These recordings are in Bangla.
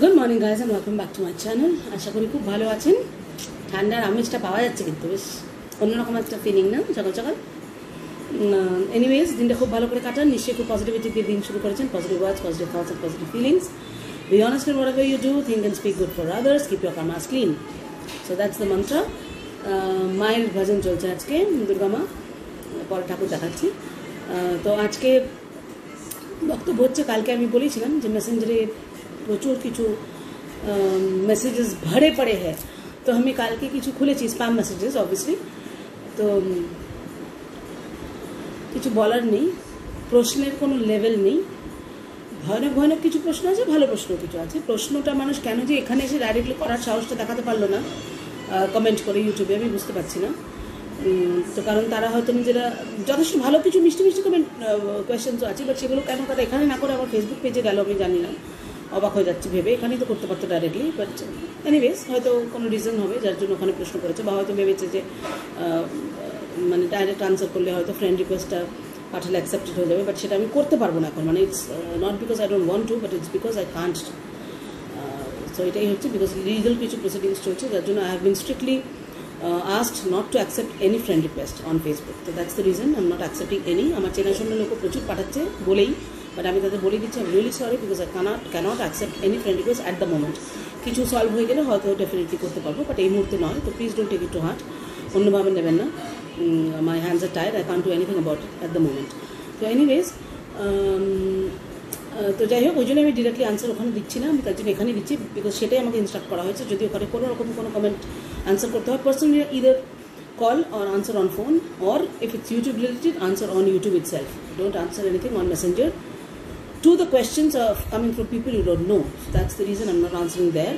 Good morning guys and welcome back to my channel. আশা করি খুব ভালো আছেন। ঠান্ডার আমেজটা পাওয়া যাচ্ছে কিন্তু বেশ অন্যরকম একটা ফিলিং না সকাল সকাল। এনিওয়েজ দিনটা খুব ভালো করে কাটান, নিশ্চয়ই খুব পজিটিভিটি দিয়ে দিন শুরু করেছেন। Positive words, positive thoughts and positive feelings. Be honest in whatever you do, think and speak good for others, keep your karmas clean. So that's the mantra. মায়ের ভজন চলছে আজকে, দুর্গা মা, পরে ঠাকুর দেখাচ্ছি। তো আজকে বক্তব্য হচ্ছে, কালকে আমি বলেছিলাম যে মেসেঞ্জারে প্রচুর কিছু মেসেজেস ভরে পড়ে হ্যাঁ, তো আমি কালকে কিছু খুলেছি স্প্যাম মেসেজেস অবভিয়াসলি। তো কিছু বলার নেই, প্রশ্নের কোনো লেভেল নেই। ভয়ানক ভয়ানক কিছু প্রশ্ন আছে, ভালো প্রশ্ন কিছু আছে। প্রশ্নটা মানুষ কেন যে এখানে এসে ডাইরেক্টলি করার সাহসটা দেখাতে পারলো না কমেন্ট করে ইউটিউবে, আমি বুঝতে পারছি না। তো কারণ তারা হয়তো নিজেরা যথেষ্ট ভালো কিছু মিষ্টি মিষ্টি কমেন্ট কোয়েশ্চেন্সও আছে, বাট সেগুলো কেন তারা এখানে না করে আমার ফেসবুক পেজে গেল আমি জানি না। অবাক হয়ে যাচ্ছি ভেবে, এখানেই তো করতে পারতো ডাইরেক্টলি। বাট এনিওয়েজ হয়তো কোনো রিজন হবে যার জন্য ওখানে প্রশ্ন করেছে, বা হয়তো ভেবেছে যে মানে ডাইরেক্ট আনসার করলে হয়তো ফ্রেন্ড রিকোয়েস্টটা পাঠালে অ্যাকসেপ্টেড হয়ে যাবে। বাট সেটা আমি করতে পারবো না এখন, মানে it's not because I don't want to, but it's because I can't. So এটাই হচ্ছে, বিকজ লিগাল কিছু প্রসিডিংস চলছে যার জন্য I have been strictly asked not to accept any friend request on Facebook. So that's the reason I'm not accepting any. আমার চেনাশোনা লোক প্রচুর পাঠাচ্ছে বলেই, বাট আমি তাদের বলে দিচ্ছি, I'm really sorry because I cannot accept any friend request at the moment. কিছু সলভ হয়ে গেলে হয়তো ডেফিনেটলি করতে পারবো, বাট এই মুহূর্তে নয়। তো please don't take it to heart, অন্যভাবে নেবেন না। My hands are tired, I can't do anything about it at the moment. তো এনিওয়েজ তো যাই হোক, ওই জন্য আমি ডিরেক্টলি আনসার ওখানে দিচ্ছি না, আমি তার জন্য এখানে দিচ্ছি, বিকজ সেটাই আমাকে ইনস্ট্রাক্ট করা হয়েছে। যদি ওখানে কোনো রকম কোনো কমেন্ট আনসার করতে হয়, personally either call or answer on phone, or if it's YouTube related, answer on YouTube itself. Don't answer anything on Messenger to the questions of coming from people you don't know. So that's the reason I'm not answering there.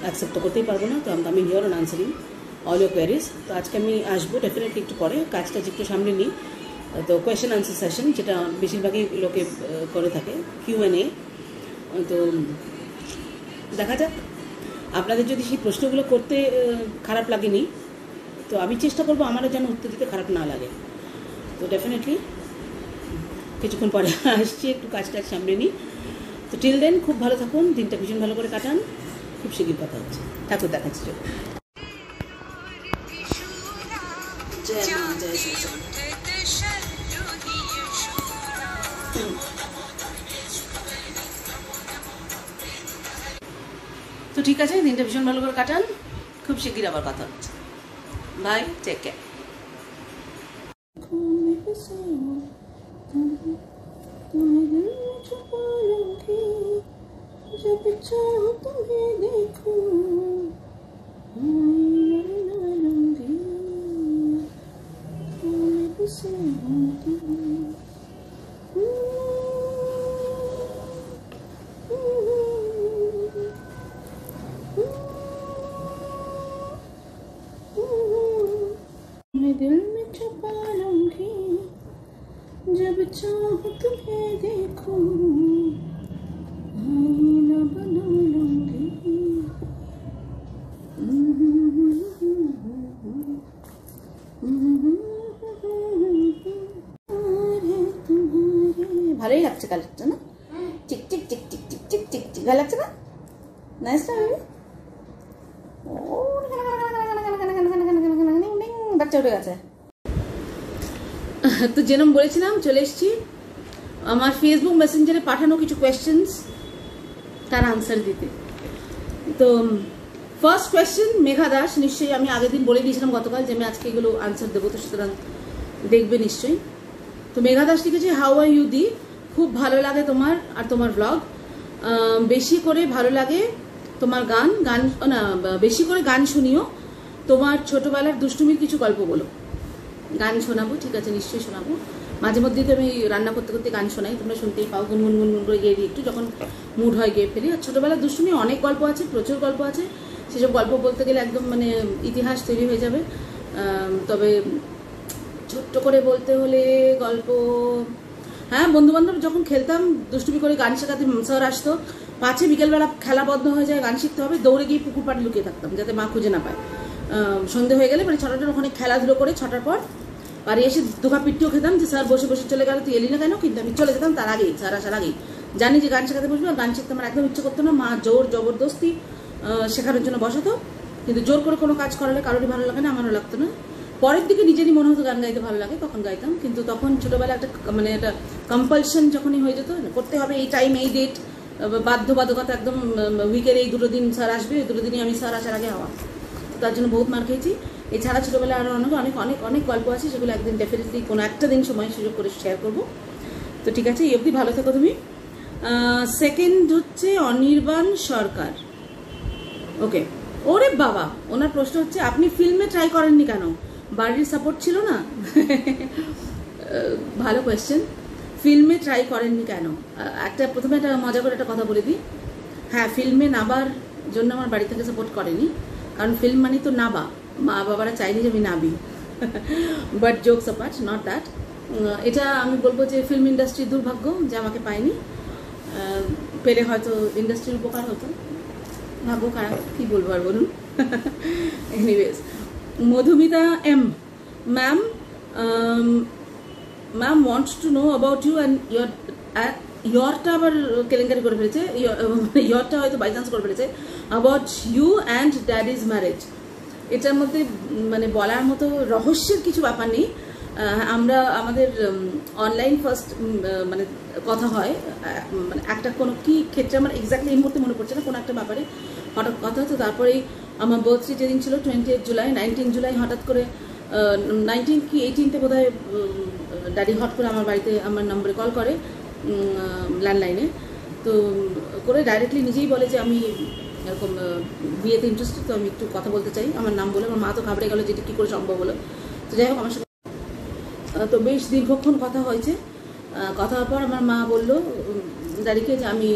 Accept to করতেই পারবো না, তো I'm coming here and answering all your queries. তো আজকে আমি আসবো ডেফিনেটলি একটু পরে, কাজটা একটু সামনে নিই। তো কোয়েশ্চেন আনসার সেশন, যেটা বেশিরভাগই লোকে করে থাকে, Q&A। তো দেখা যাক, আপনাদের যদি সেই প্রশ্নগুলো করতে খারাপ লাগেনি, তো আমি চেষ্টা করবো আমারও যেন উত্তর দিতে খারাপ না লাগে। তো ডেফিনেটলি কিছুক্ষণ পরে আসছি, একটু কাজটা সামনে নিই। তো টিল দেন খুব ভালো থাকুন, দিনটা ভীষণ ভালো করে কাটান। খুব শীঘ্রই কথা হচ্ছে, ঠাকুর দেখাচ্ছি। তো ঠিক আছে, দিনটা ভীষণ ভালো করে কাটান, খুব শীঘ্রই আবার কথা হচ্ছে। Bye, take care. दिल में छुपा लूंगी, जब चाहो तुम्हें देखूं, आईना बना लूंगी। ভালোই লাগছে কালারটা না, চিক চিক চিক চিক চিক চিক চিক চিক, ভালো লাগছে না? নাইস না বেবি? বাচ্চা উঠে গেছে। তো যেরকম বলেছিলাম, চলে এসেছি আমার ফেসবুক মেসেঞ্জারে পাঠানো কিছু কোয়েশ্চেন্স, তার আনসার দিতে। তো ফার্স্ট কোয়েশ্চেন, মেঘা দাস। নিশ্চয়ই আমি আগের দিন বলে দিয়েছিলাম গতকাল যে আমি আজকে এগুলো আনসার দেবো, তো সুতরাং দেখবে নিশ্চয়ই। তো মেঘা দাস লিখেছে, হাউ আর ইউ দি, খুব ভালো লাগে তোমার আর তোমার ব্লগ, বেশি করে ভালো লাগে তোমার গান না, বেশি করে গান শুনিও, তোমার ছোটবেলার দুষ্টুমির কিছু গল্প বলো। গান শোনাবো, ঠিক আছে, নিশ্চয়ই শোনাবো। মাঝে মধ্যেই তো আমি রান্না করতে করতে গান শোনাই, তোমরা শুনতেই পাও, গুনগুন গুনগুন করে গিয়ে দিই একটু, যখন মুড হয় গিয়ে ফেলি। আর ছোটোবেলার দুষ্টুমি অনেক গল্প আছে, প্রচুর গল্প আছে, সেসব গল্প বলতে গেলে একদম মানে ইতিহাস তৈরি হয়ে যাবে। তবে ছোট্ট করে বলতে হলে গল্প, হ্যাঁ, বন্ধুবান্ধব যখন খেলতাম দুষ্টুমি করে গান শেখাতে স্যার আসতো, পাছে বিকেলবেলা খেলা বন্ধ হয়ে যায়, গান শিখতে হবে, দৌড়ে গিয়ে পুকুর পাড়ে লুকিয়ে থাকতাম যাতে মা খুঁজে না পায়। সন্ধে হয়ে গেলে মানে 6টার ওখানে খেলাধুলো করে 6টার পর বাড়ি এসে দুঘা পিটিও খেতাম যে স্যার বসে বসে চলে গেল, তুই এলি না কেন, কিন্তু আমি চলে যেতাম তার আগেই, স্যার আসার আগেই। জানি যে গান শেখাতে বসবে, আর গান শিখতে আমার একদম ইচ্ছে করতো না। মা জোর জবরদস্তি শেখানোর জন্য বসাতো, কিন্তু জোর করে কোনো কাজ করালে কারোরই ভালো লাগে না, আমারও লাগতো না। পরের দিকে নিজেরই মনে হতো গান গাইতে ভালো লাগে, তখন গাইতাম। কিন্তু তখন ছোটোবেলা একটা মানে একটা কম্পালশন যখনই হয়ে যেত, করতে হবে এই টাইম এই ডেট, বাধ্যবাধকতা একদম, উইকের এই 2 দিন স্যার আসবে, এই 2 দিনই আমি স্যার আসার আগে হওয়া। তার জন্য বহুত মার খেয়েছি। এছাড়া ছোটোবেলায় আরও অনেক অনেক অনেক অনেক গল্প আছে, সেগুলো একদিন ডেফিনেটলি কোনো একটা দিন সময় সুযোগ করে শেয়ার করবো। তো ঠিক আছে, এই অবধি ভালো থেকো তুমি। সেকেন্ড হচ্ছে অনির্বাণ সরকার। ওকে, ওরে বাবা, ওনার প্রশ্ন হচ্ছে আপনি ফিল্মে ট্রাই করেননি কেন, বাড়ির সাপোর্ট ছিল না? ভালো কোয়েশ্চেন। ফিল্মে ট্রাই করেননি কেন, প্রথমে একটা মজা করে একটা কথা বলে দিই। হ্যাঁ, ফিল্মে নাবার জন্য আমার বাড়ি থেকে সাপোর্ট করেনি, কারণ ফিল্ম মানে তো নাবা, মা বাবারা চাইনি যে আমি নাবি। But jokes apart, not that. এটা আমি বলবো যে ফিল্ম ইন্ডাস্ট্রির দুর্ভাগ্য যে আমাকে পায়নি। পেলে হয়তো ইন্ডাস্ট্রির উপকার হতো, ভাগ্য খারাপ, কী বলবো আর বলুন। Anyways, Madhumita M ma'am, ma'am wants to know about you and ইয়রটা আবার কেলেঙ্কারি করে ফেলেছে, ইয়রটা হয়তো বাই চান্স করে ফেলেছে, about you and daddy's marriage. এটার মধ্যে মানে বলার মতো রহস্যের কিছু ব্যাপার নেই। আমরা আমাদের অনলাইন ফার্স্ট মানে কথা হয়, মানে একটা কোনো কি ক্ষেত্রে আমার এক্স্যাক্টলি এই মুহূর্তে মনে পড়ছে না, কোনো একটা ব্যাপারে হঠাৎ কথা হতো। তারপরেই আমার বার্থডে যেদিন ছিল 28 জুলাই, 19 জুলাই হঠাৎ করে 19 কি 18তে বোধ হয় ড্যাডি হট করে আমার বাড়িতে আমার নম্বরে কল করে ল্যান্ডলাইনে। তো করে ডাইরেক্টলি নিজেই বলে যে আমি এরকম বিয়েতে ইন্টারেস্টেড, তো আমি একটু কথা বলতে চাই আমার নাম বলে। আমার মা তো ঘাবড়ে গেলো, যেটা কী করে সম্ভব হলো। তো যাই হোক, আমার সাথে তো বেশ দীর্ঘক্ষণ কথা হয়েছে। কথা হওয়ার পর আমার মা বললো দাঁড়িয়ে যে আমি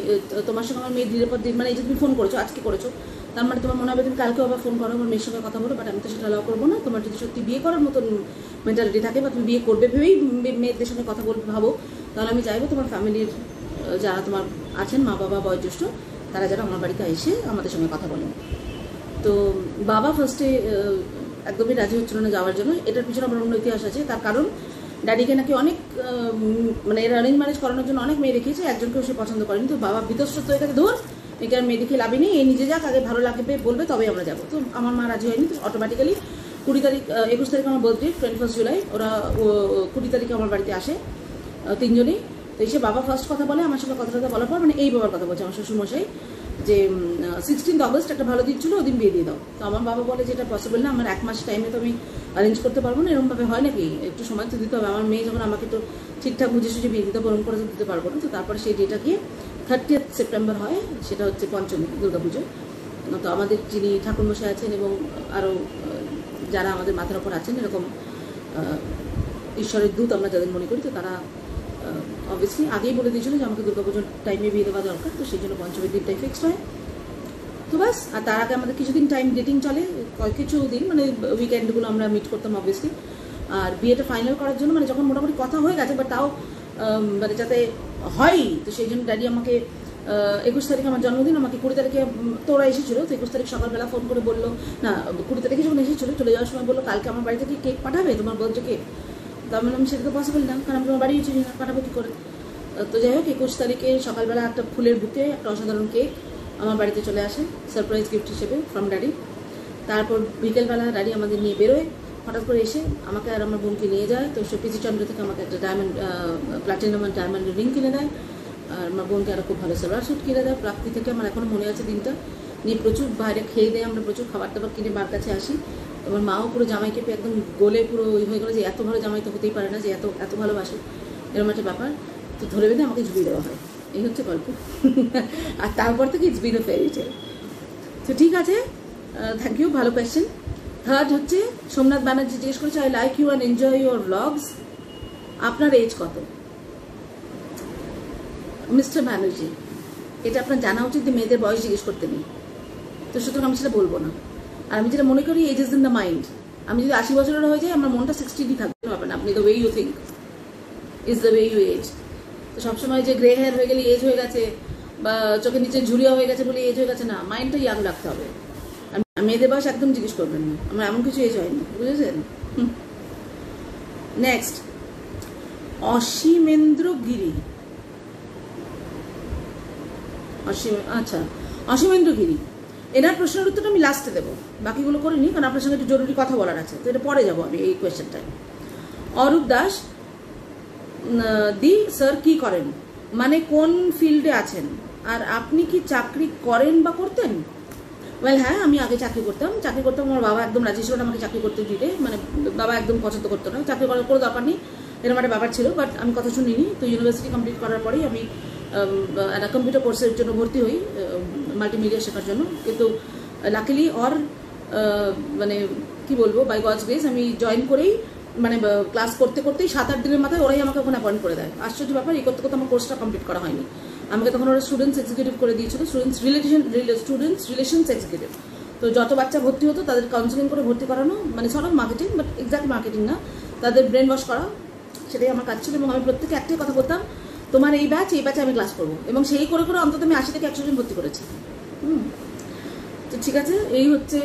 তোমার সঙ্গে আমার মেয়ের দিনের পর দিন, মানে এই যে তুমি ফোন করেছো, আজকে করেছো, তার মানে তোমার মনে হবে তুমি কালকেও আবার ফোন করো, আমার মেয়ের সঙ্গে কথা বলো। বাট আমি তো সেটা অ্যালাউ করবো না। তোমার যদি সত্যি বিয়ে করার মতন মেন্টালিটি থাকে, বা তুমি বিয়ে করবে ভেবেই মেয়েদের সঙ্গে কথা বলবে ভাবো, তাহলে আমি চাইবো তোমার ফ্যামিলির যারা তোমার আছেন, মা বাবা বয়োজ্যেষ্ঠ, তারা যারা আমার বাড়িতে এসে আমাদের সঙ্গে কথা বলেন। তো বাবা ফার্স্টে একদমই রাজি হচ্ছিল না যাওয়ার জন্য। এটার পিছনে আমার অন্য ইতিহাস আছে। তার কারণ ড্যাডিকে নাকি অনেক মানে এর অ্যারেঞ্জ ম্যারেজ করানোর জন্য অনেক মেয়ে রেখেছে, একজনকেও সে পছন্দ করেনি। তো বাবা বিতস্ত হয়ে গেছে, ধর একে আর মেয়ে দেখে লাভই নেই, এই নিজে যাক, আগে ভালো লাগবে বলবে তবেই আমরা যাবো। তো আমার মা রাজি হয়নি। তো অটোমেটিক্যালি 21 তারিখ আমার বার্থডে, 21 জুলাই, ওরা 20 তারিখে আমার বাড়িতে আসে তিনজনই। তো এসে বাবা ফার্স্ট কথা বলে আমার সঙ্গে, কথাটা বলার পর মানে এই বাবার কথা বলছে আমার শ্বশুরমশাই, যে 16 আগস্ট একটা ভালো দিন ছিল, ওদিন বিয়ে দিয়ে দাও। তো আমার বাবা বলে যে এটা পসিবল না, আমার 1 মাস টাইমে তো আমি অ্যারেঞ্জ করতে পারবো না, এরকমভাবে হয় নাকি, একটু সময় তো দিতে হবে। আমার মেয়ে যখন আমাকে তো ঠিকঠাক বুঝে সুঝে বিয়ে দিতে ওরকম করে তো দিতে পারবো না। তো তারপরে সেই ডেটা গিয়ে 30 সেপ্টেম্বর হয়, সেটা হচ্ছে পঞ্চমী, দুর্গাপুজো। তো আমাদের যিনি ঠাকুরমশাই আছেন এবং আরও যারা আমাদের মাথার ওপর আছেন, এরকম ঈশ্বরের দূত আমরা যাদের মনে করি, তো তারা অবভিয়াসলি আগেই বলে দিয়েছিল যে আমাকে দুর্গাপুজোর টাইমে বিয়ে দেওয়া দরকার। তো সেই জন্য পঞ্চমীর দিনটাই ফিক্সড হয়। তো বাস, আর তার আগে আমাদের কিছুদিন টাইম ডেটিং চলে, কিছু দিন মানে উইকেন্ডগুলো আমরা মিট করতাম অবভিয়াসলি। আর বিয়েটা ফাইনাল করার জন্য মানে যখন মোটামুটি কথা হয়ে গেছে, বাট তাও মানে যাতে হয়, তো সেই জন্য ড্যাডি আমাকে 21 তারিখে আমার জন্মদিন, আমাকে 20 তারিখে তোরা এসেছিলো। তো 21 তারিখ সকালবেলা ফোন করে বললো, না 20 তারিখে যখন এসেছিলো চলে যাওয়ার সময় বললো কালকে আমার বাড়ি থেকে কেক পাঠাবে, তোমার বার্থডে কেক। তো আমি বললাম সেটা তো পসিবল না, কারণ আমি তোমার বাড়ি চিনি না, পাঠাবো কী করে। তো যাই হোক, 21 তারিখে সকালবেলা একটা ফুলের বুকে একটা অসাধারণ কেক আমার বাড়িতে চলে আসে সারপ্রাইজ গিফট হিসেবে ফ্রম ড্যাডি। তারপর বিকেলবেলা ড্যাডি আমাদের নিয়ে বেরোয়, হঠাৎ করে এসে আমাকে আর আমার বোনকে নিয়ে যায়। তো সে পিসি চন্দ্র থেকে আমাকে একটা ডায়মন্ড প্লাটিনাম আর ডায়মন্ড রিং কিনে দেয়, আর আমার বোনকে আরও খুব ভালো সালোয়ার স্যুট কিনে দেয়। প্রাপ্তি থেকে আমার এখনও মনে আছে দিনটা, নিয়ে প্রচুর বাইরে খেয়ে দেয়, আমরা প্রচুর খাবার দাবার কিনে মার কাছে আসি। আমার মাও পুরো জামাইকে পেয়ে একদম গোলে পুরো হয়ে গেলো যে এত ভালো জামাই তো হতেই পারে না, যে এত এত ভালোবাসে, এরকম একটা ব্যাপার। তো ধরে বেঁধে আমাকে ঝুলিয়ে দেওয়া হয়, এই হচ্ছে গল্প। আর তারপর থেকে it's been a fairy tale. তো ঠিক আছে, থ্যাংক ইউ, ভালো কোয়েশ্চেন। থার্ড হচ্ছে সোমনাথ ব্যানার্জি জিজ্ঞেস করেছে, I like you and enjoy your blogs, আপনার এজ কত? মিস্টার ব্যানার্জি, এটা আপনার জানা উচিত যে মেয়েদের বয়স জিজ্ঞেস করতে নেই, তো সুতরাং আমি সেটা বলবো না। আর আমি যেটা মনে করি, age is in the mind. আমি যদি 80 বছরের হয়ে যাই, আমার মনটা 60 থাকতে পারবে না। আপনি the way you think is the way you age. তো সবসময় যে গ্রে হেয়ার হয়ে গেলে এজ হয়ে গেছে, বা চোখের নিচে ঝুরিয়া হয়ে গেছে বলে এজ হয়ে গেছে, না, মাইন্ডটা ইয়াং রাখতে হবে। আর মেয়েদের বয়স একদম জিজ্ঞেস করবেন না, আমার এমন কিছু এজ হয়নি, বুঝেছেন? নেক্সট, অসীমেন্দ্র গিরি, আচ্ছা, অসীমেন্দ্র গিরি, এনার প্রশ্নের উত্তরটা আমি লাস্টে দেবো, বাকিগুলো করিনি কারণ আপনার সঙ্গে একটু জরুরি কথা বলার আছে, তো এটা পরে যাবো আমি এই কোয়েশ্চেনটায়। অরূপ দাস, দি স্যার কি করেন, মানে কোন ফিল্ডে আছেন, আর আপনি কি চাকরি করেন বা করতেন? ওয়েল হ্যাঁ, আমি আগে চাকরি করতাম, আমার বাবা একদম রাজি ছিল না আমাকে চাকরি করতে দিতে, মানে বাবা একদম পছন্দ করতো না, চাকরি করার কোনো দরকার নেই এরকম একটা ব্যাপার ছিল, বাট আমি কথা শুনিনি। তো ইউনিভার্সিটি কমপ্লিট করার পরেই আমি একটা কম্পিউটার কোর্সের জন্য ভর্তি হই, মাল্টিমিডিয়া শেখার জন্য, কিন্তু লাকিলি মানে কি বলবো, বাই গডস গ্রেস আমি জয়েন করেই মানে ক্লাস করতে করতেই 7-8 দিনের মাথায় ওরাই আমাকে ওখানে অ্যাপয়েন্ট করে দেয়। আশ্চর্য ব্যাপার, এই করতে করতে আমার কোর্সটা কমপ্লিট করা হয়নি। আমাকে তখন ওরা স্টুডেন্টস এক্সিকিউটিভ করে দিয়েছিল, স্টুডেন্টস রিলেশনস এক্সিকিউটিভ। তো যত বাচ্চা ভর্তি হতো তাদের কাউন্সিলিং করে ভর্তি করানো, মানে সব মার্কেটিং, বাট এক্স্যাক্ট মার্কেটিং না, তাদের ব্রেন ওয়াশ করা, সেটাই আমার কাজ ছিল। এবং আমি প্রত্যেকে একটাই কথা বলতাম, তোমার এই ব্যাচে আমি ক্লাস করবো, এবং সেই করে করে অন্তত আমি 80 থেকে 100 জন ভর্তি করেছি। তো ঠিক আছে, এই হচ্ছে,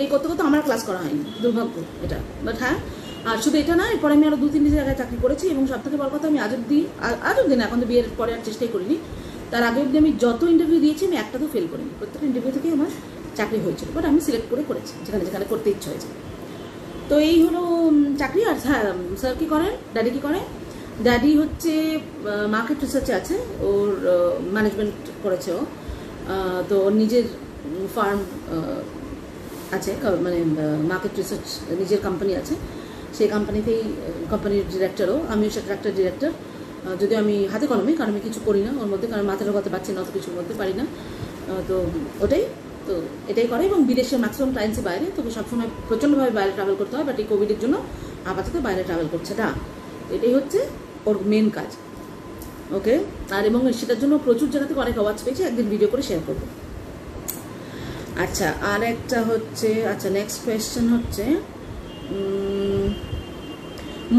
এই করতে করতে আমার ক্লাস করা হয়নি, দুর্ভাগ্য এটা। বাট হ্যাঁ, আর শুধু এটা না, এরপরে আমি আরও 2-3 জায়গায় চাকরি করেছি, এবং সব থেকে বড় কথা আমি আজ অব্দি না, এখন তো বিয়ের পরে আর চেষ্টাই করিনি, তার আগে অব্দি আমি যত ইন্টারভিউ দিয়েছি আমি একটাতেও ফেল করিনি, প্রত্যেকটা ইন্টারভিউ থেকে আমার চাকরি হয়েছিল, বাট আমি সিলেক্ট করেছি যেখানে যেখানে করতে ইচ্ছা হয়েছে। তো এই হলো চাকরি। আর হ্যাঁ, স্যার কী করেন, ড্যাডি কী করে, ড্যাডি হচ্ছে মার্কেট রিসার্চে আছে, ওর ম্যানেজমেন্ট করেছে ও, তো ওর নিজের ফার্ম আছে, মানে মার্কেট রিসার্চ নিজের কোম্পানি আছে, সেই কোম্পানির ডিরেক্টরও, আমিও সেটা একটা ডিরেক্টর, যদিও আমি হাতে কলমে, কারণ আমি কিছু করি না ওর মধ্যে, কারণ মাথা ঢোকাতে পারছি না অত কিছুর মধ্যে, পারি না, তো ওটাই, তো এটাই করে। এবং বিদেশের ম্যাক্সিমাম ক্লায়েন্টসই বাইরে, তোকে সবসময় প্রচণ্ডভাবে বাইরে ট্রাভেল করতে হয়, বাট এই কোভিডের জন্য আপাতত বাইরে ট্রাভেল করছে না, এটাই হচ্ছে ওর মেন কাজ। ওকে, আর এবং সেটার জন্য প্রচুর জায়গা থেকে অনেক অ্যাওয়ার্ডস পেয়েছে, একদিন ভিডিও করে শেয়ার করবো। আচ্ছা, আর একটা হচ্ছে, আচ্ছা নেক্সট কোয়েশ্চেন হচ্ছে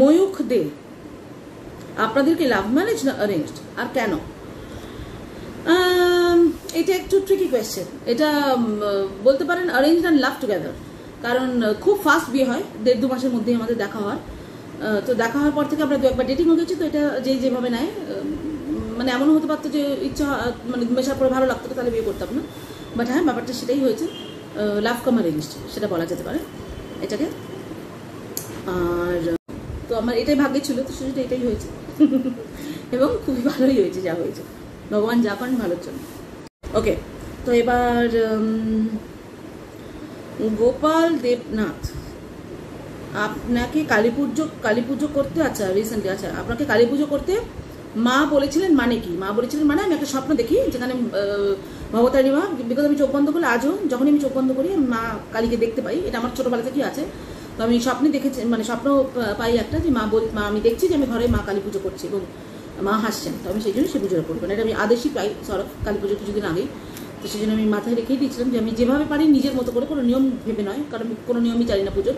ময়ূখ দে, আপনাদের কি লাভ ম্যারেজ না অ্যারেঞ্জড, আর কেন? এটা একটু ট্রিকি কোয়েশ্চেন, এটা বলতে পারেন অ্যারেঞ্জড অ্যান্ড লাভ টুগেদার, কারণ খুব ফাস্ট বিয়ে হয়, 1.5-2 মাসের মধ্যেই আমাদের দেখা হওয়ার, তো দেখা হওয়ার পর থেকে আমরা 2-একবার ডেটিংও গেছি, তো এটা যেভাবে নেয়, মানে এমনও হতে পারতো যে ইচ্ছা, মানে মেশার পরে ভালো লাগতো, তাহলে বিয়ে করতাম না, বাট হ্যাঁ ব্যাপারটা সেটাই হয়েছে, লাভ কাম অ্যারেঞ্জড সেটা বলা যেতে পারে এটাকে। আর তো আমার এটাই ভাগ্যে ছিল, তো সেটা এটাই হয়েছে এবং খুবই ভালোই হয়েছে যা হয়েছে, ভগবান যা করেন ভালোর জন্য। ওকে, তো এবার গোপাল দেবনাথ, আপনাকে কালী পুজো করতে, আচ্ছা রিসেন্টলি, আচ্ছা আপনাকে কালী পুজো করতে মা বলেছিলেন, মানে কি? মা বলেছিলেন মানে আমি একটা স্বপ্ন দেখি যেখানে ভবতারিণী মা, বিকজ আমি চোখ বন্ধ করলে, আজও যখনই আমি চোখ বন্ধ করি মা কালীকে দেখতে পাই, এটা আমার ছোটোবেলা থেকেই আছে। তো আমি স্বপ্নে দেখেছি, মানে স্বপ্ন পাই একটা, যে মা আমি দেখছি যে আমি ঘরে মা কালী পুজো করছি এবং মা হাসছেন, তো আমি সেই জন্য সে পুজোটা করবো, এটা আমি আদেশই পাই সরব কালী পুজো কিছুদিন আগেই, তো সেই জন্য আমি মাথায় রেখেই দিয়েছিলাম যে আমি যেভাবে পারি নিজের মতো করে, কোনো নিয়ম ভেবে নয়, কারণ কোনো নিয়মই জানি না পুজোর,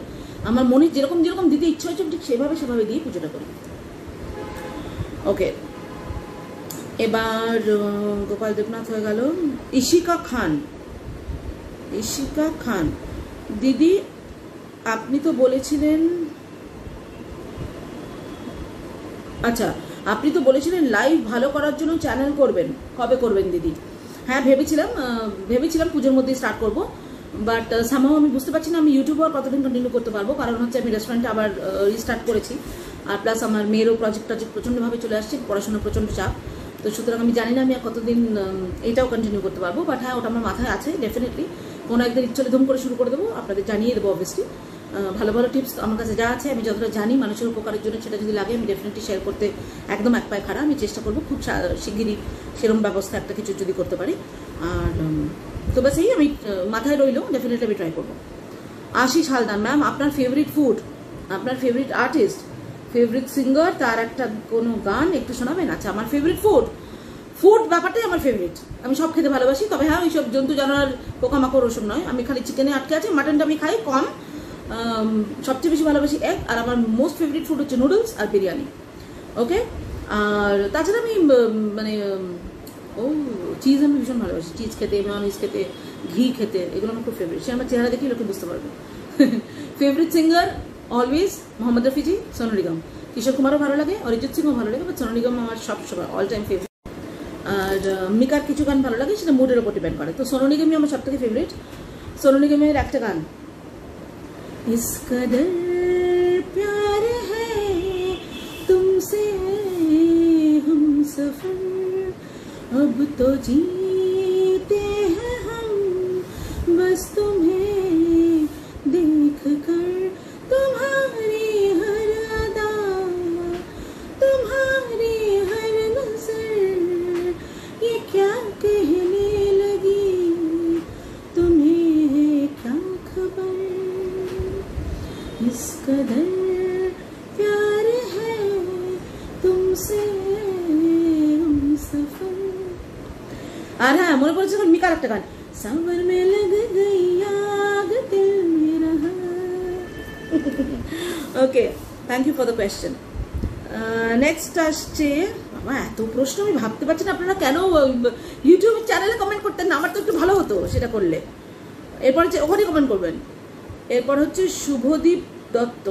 আমার মনে যেরকম দিতে ইচ্ছা হয়েছে ঠিক সেভাবে দিয়ে পুজোটা করি। ওকে, এবার গোপাল দেবনাথ হয়ে গেল। ইশিকা খান, দিদি আপনি তো বলেছিলেন, আচ্ছা আপনি তো বলেছিলেন লাইভ ভালো করার জন্য চ্যানেল করবেন, কবে করবেন দিদি? হ্যাঁ ভেবেছিলাম পুজোর মধ্যেই স্টার্ট করবো, বাট সামহাও আমি বুঝতে পারছি না আমি ইউটিউবে আর কতদিন কন্টিনিউ করতে পারবো, কারণ হচ্ছে আমি রেস্টুরেন্টে আবার রিস্টার্ট করেছি, আর প্লাস আমার মেয়েরও প্রজেক্ট প্রচণ্ডভাবে চলে আসছে, পড়াশোনার প্রচণ্ড চাপ, তো সুতরাং আমি জানি না আমি আর কতদিন এটাও কন্টিনিউ করতে পারবো, বাট হ্যাঁ ওটা আমার মাথায় আছে, ডেফিনেটলি কোনো একদিন ইচ্ছলে ধুম করে শুরু করে দেবো, আপনাদের জানিয়ে দেবো অবভিয়াসলি। ভালো ভালো টিপস আমার কাছে যা আছে, আমি যতটা জানি মানুষের উপকারের জন্য, সেটা যদি লাগে আমি ডেফিনেটলি শেয়ার করতে একদম এক পায়ে খাড়া, আমি চেষ্টা করবো খুব শিগগিরই সেরকম ব্যবস্থা একটা কিছু যদি করতে পারি। আর তো বাস এই আমি মাথায় রইল, ডেফিনেটলি আমি ট্রাই করবো। আশিস হালদার, ম্যাম আপনার ফেভারিট ফুড, আপনার ফেভারিট আর্টিস্ট, ফেভারিট সিঙ্গার, তার একটা কোনো গান একটু শোনাবেন? আচ্ছা আমার ফেভারিট ফুড ব্যাপারটাই আমার ফেভারিট, আমি সব খেতে ভালোবাসি, তবে হ্যাঁ ওই সব জন্তু জানোয়ার পোকামাকড় ওসব নয়, আমি খালি চিকেনে আটকে আছি, মাটনটা আমি খাই কম, সবচেয়ে বেশি ভালোবাসি এগ, আর আমার মোস্ট ফেভারিট ফুড হচ্ছে নুডলস আর বিরিয়ানি। ওকে, আর তাছাড়া আমি মানে চিজ আমি ভীষণ ভালোবাসি, চিজ খেতে, মেয়োনিজ খেতে, ঘি খেতে, এগুলো আমার খুব ফেভারিট, সে আমার চেহারা দেখেই লোকে বুঝতে পারবে। Favourite singer always Mohammad Rafiji, Sonu Nigam, Kishore কুমারও ভালো লাগে, অরিজিৎ সিংও ভালো লাগে, বাট সোনু নিগম আমার সবসময় অল টাইম ফেভারিট। আর মিকার কিছু গান ভালো লাগে, সেটা মুডের ওপর ডিপেন্ড করে। তো সোনু নিগমই আমার সব থেকে ফেভারিট। সোনু নিগমের একটা গান, ইস কদর প্যার হ্যায় তুমসে हमसफर अब तो जीते हैं हम बस तुम्हें देख कर, तुम्हारी हर अदा तुम्हारी हर नजर ये क्या कहने लगी, तुम्हें है क्या खबर, इस कदर प्यार है तुमसे हमसफर। আর হ্যাঁ, মনে পড়েছে এখন মিকার একটা গান, সামর মে লগ গই আগ দিল মেরা। Okay, thank you for the question. Next আসছে, বাবা এত প্রশ্ন আমি ভাবতে পারছি না আপনারা কেন ইউটিউব চ্যানেলে কমেন্ট করতেন না, আমার তো একটু ভালো হতো সেটা করলে। এরপর হচ্ছে ওখানে কমেন্ট করবেন। এরপর হচ্ছে শুভদীপ দত্ত,